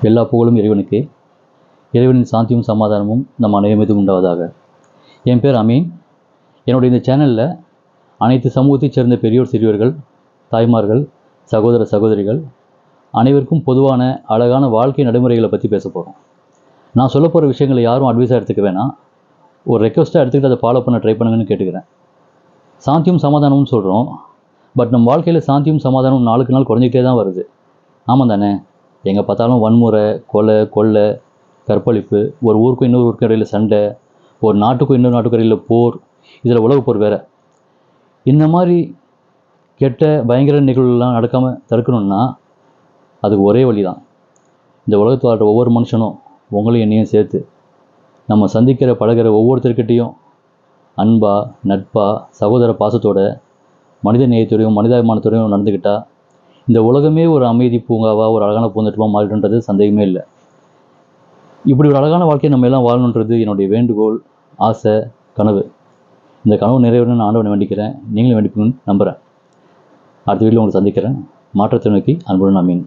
எல்லா புகழும் இறைவனுக்கு. இறைவனின் சாந்தியும் சமாதானமும் நம் அனைவர் மீதும் உண்டாவதாக. என் பேர் அமீன். என்னுடைய இந்த சேனலில் அனைத்து சமூகத்தைச் சேர்ந்த பெரியோர் சிறியோர்கள், தாய்மார்கள், சகோதர சகோதரிகள் அனைவருக்கும் பொதுவான அழகான வாழ்க்கை நடைமுறைகளை பற்றி பேச போகிறோம். நான் சொல்ல போகிற விஷயங்களை யாரும் அட்வைஸாக எடுத்துக்க வேணாம், ஒரு ரெக்வஸ்ட்டாக எடுத்துக்கிட்டு அதை ஃபாலோ பண்ண ட்ரை பண்ணுங்கன்னு கேட்டுக்கிறேன். சாந்தியும் சமாதானமும் சொல்கிறோம், பட் நம்ம வாழ்க்கையில் சாந்தியும் சமாதானமும் நாளுக்கு நாள் குறைஞ்சிக்கிட்டே தான் வருது. ஆமாம் தானே? எங்கே பார்த்தாலும் வன்முறை, கொள்ளை, கற்பழிப்பு, ஒரு ஊருக்கும் இன்னொரு ஊருக்கு இடையில் சண்டை, ஒரு நாட்டுக்கும் இன்னொரு நாட்டுக்கும் இடையில் போர், இதில் உலகப் போர் வேறு. இந்த மாதிரி கெட்ட பயங்கர நிகழ்வுகள்லாம் நடக்காமல் தடுக்கணும்னா அதுக்கு ஒரே வழி தான். இந்த உலகத்தில் வாழ்கிற ஒவ்வொரு மனுஷனும், உங்களையும் என்னையும் சேர்த்து, நம்ம சந்திக்கிற பழகிற ஒவ்வொருத்தர்கிட்டையும் அன்பா, நட்பா, சகோதர பாசத்தோட, மனித நேயத்தோடையும் மனிதாபிமானத்தோடையும் நடந்துக்கிட்டால் இந்த உலகமே ஒரு அமைதி பூங்காவாக, ஒரு அழகான பூந்தோட்டமாக மாறிடுன்றது சந்தேகமே இல்லை. இப்படி ஒரு அழகான வாழ்க்கையை நம்ம எல்லாம் வாழணுன்றது என்னுடைய வேண்டுகோள், ஆசை, கனவு. இந்த கனவு நிறைவேறணும்னு நான் ஆண்டவனை வேண்டிக்கிறேன். நீங்களும் வேண்டிக்கணும்னு நம்புகிறேன். அடுத்த வீட்டில் உங்களை சந்திக்கிறேன். மாற்றத்தை நோக்கி அன்புடன் அமீன்.